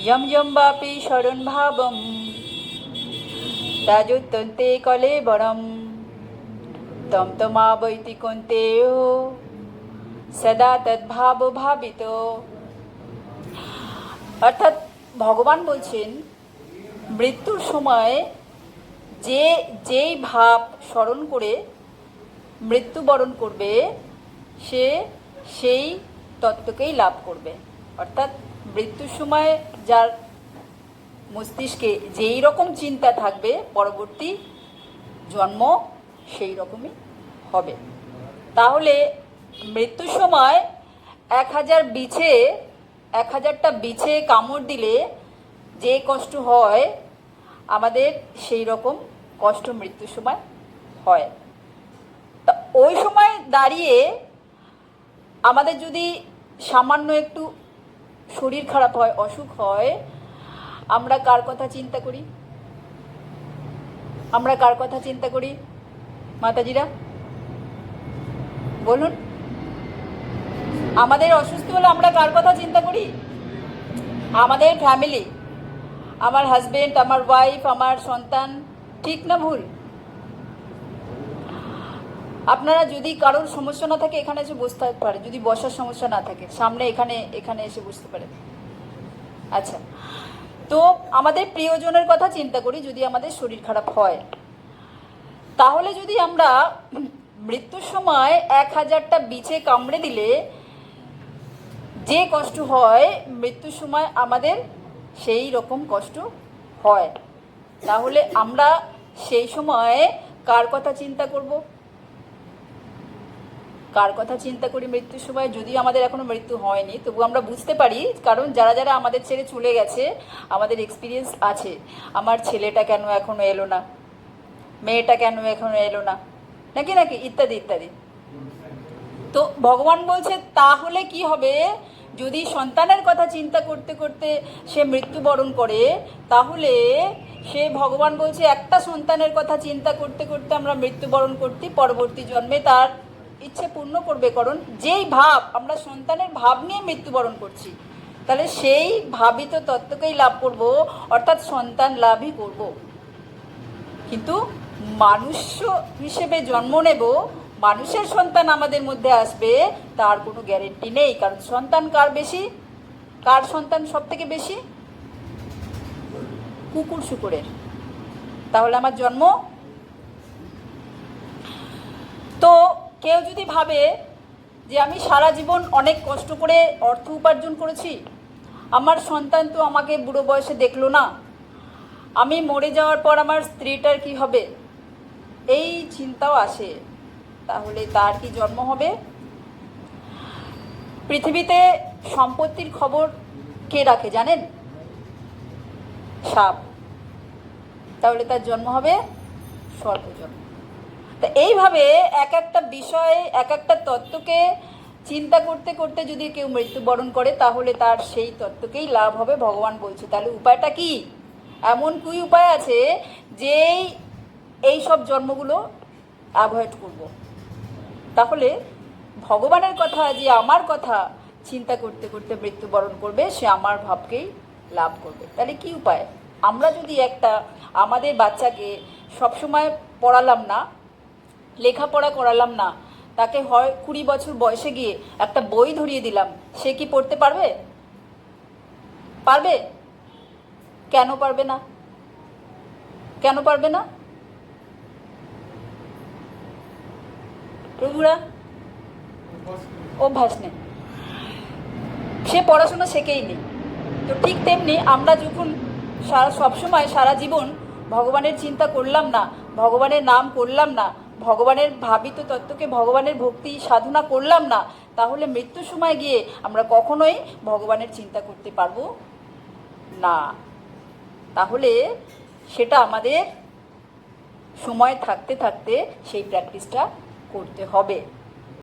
यम यम वापि शरण भावम राजुत्तन्ते कलेबरम तम तमावैति कुन्तेयो सदा तद्भाव भावित। অর্থাৎ ভগবান বলছেন মৃত্যুর সময় যে যেই ভাব স্মরণ করে মৃত্যুবরণ করবে সে সেই তত্ত্বকেই লাভ করবে। অর্থাৎ মৃত্যুর সময় যার মস্তিষ্কে যেই রকম চিন্তা থাকবে পরবর্তী জন্ম সেই রকমই হবে। তাহলে মৃত্যুর সময় 1000টা বিছে কামড় দিলে যে কষ্ট হয় আমাদের সেই রকম কষ্ট মৃত্যুর সময় হয়। তা ওই সময় দাঁড়িয়ে আমাদের যদি সামান্য একটু শরীর খারাপ হয়, অসুখ হয়, আমরা কার কথা চিন্তা করি? আমরা কার কথা চিন্তা করি মাতাজিরা বলুন? আমাদের অসুস্থ হলে আমরা কার কথা চিন্তা করি? আমাদের ফ্যামিলি, আমার হাজবেন্ড, আমার ওয়াইফ, আমার সন্তান, ঠিক না ভুল? আপনারা যদি কারোর সমস্যা না থাকে এখানে এসে বসতে পারে, যদি বসার সমস্যা না থাকে সামনে এখানে এসে বসতে পারে। আচ্ছা, তো আমাদের প্রিয়জনের কথা চিন্তা করি যদি আমাদের শরীর খারাপ হয়। তাহলে যদি আমরা মৃত্যুর সময় 1000টা বিছে কামড়ে দিলে যে কষ্ট হয় মৃত্যুর সময় আমাদের সেই রকম কষ্ট হয়, তাহলে আমরা সেই সময় কার কথা চিন্তা করব? কার কথা চিন্তা করি মৃত্যুর সময়? যদি আমাদের এখনো মৃত্যু হয়নি তবু আমরা বুঝতে পারি, কারণ যারা যারা আমাদের ছেড়ে চলে গেছে আমাদের এক্সপিরিয়েন্স আছে। আমার ছেলেটা কেন এখনো এলো না, মেয়েটা কেন এখনো এলো না, নাকি নাকি ইত্যাদি ইত্যাদি। তো ভগবান বলছে তাহলে কি হবে যদি সন্তানের কথা চিন্তা করতে করতে সে মৃত্যুবরণ করে? তাহলে সে ভগবান বলছে একটা সন্তানের কথা চিন্তা করতে করতে আমরা মৃত্যুবরণ করতে পরবর্তী জন্মে তার ইচ্ছে পূর্ণ করবে। কারণ যেই ভাব আমরা সন্তানের ভাব নিয়ে মৃত্যুবরণ করছি, তাহলে সেই ভাবিত তত্ত্বকেই লাভ করব, অর্থাৎ সন্তান লাভই করব। কিন্তু মানুষ হিসেবে জন্ম নেব, মানুষের সন্তান আমাদের মধ্যে আসবে তার কোনো গ্যারেন্টি নেই। কারণ সন্তান কার বেশি? কার সন্তান সব থেকে বেশি? কুকুর শুকুরের। তাহলে আমার জন্ম। তো কেউ যদি ভাবে যে আমি সারা জীবন অনেক কষ্ট করে অর্থ উপার্জন করেছি, আমার সন্তান তো আমাকে বুড়ো বয়সে দেখলো না, আমি মরে যাওয়ার পর আমার স্ত্রীটার কি হবে, এই চিন্তাও আসে, তাহলে তার কি জন্ম হবে? পৃথিবীতে সম্পত্তির খবর কে রাখে জানেন? সাপ। তাহলে তার জন্ম হবে সর্পজন্ম। তা এইভাবে এক একটা বিষয়ে এক একটা তত্ত্বকে চিন্তা করতে করতে যদি কেউ মৃত্যুবরণ করে তাহলে তার সেই তত্ত্বকেই লাভ হবে ভগবান বলছে। তাহলে উপায়টা কি? এমন কি উপায় আছে যেই এই সব জন্মগুলো অ্যাভয়েড করব? তাহলে ভগবানের কথা, যে আমার কথা চিন্তা করতে করতে মৃত্যুবরণ করবে সে আমার ভাবকেই লাভ করবে। তাহলে কি উপায়? আমরা যদি একটা আমাদের বাচ্চাকে সবসময় পড়ালাম না, লেখাপড়া করালাম না, তাকে হয় 20 বছর বয়সে গিয়ে একটা বই ধরিয়ে দিলাম, সে কি পড়তে পারবে? পারবে? কেন পারবে না? কেন পারবে না প্রভুরা? অভ্যাস নেই, সে পড়াশোনা শেখেইনি। তো ঠিক তেমনি আমরা যখন সবসময় সারা জীবন ভগবানের চিন্তা করলাম না, ভগবানের নাম করলাম না, ভগবানের ভাবিত তত্ত্বকে ভগবানের ভক্তি সাধনা করলাম না, তাহলে মৃত্যুর সময় গিয়ে আমরা কখনোই ভগবানের চিন্তা করতে পারবো না। তাহলে সেটা আমাদের সময় থাকতে থাকতে সেই প্র্যাকটিসটা করতে হবে।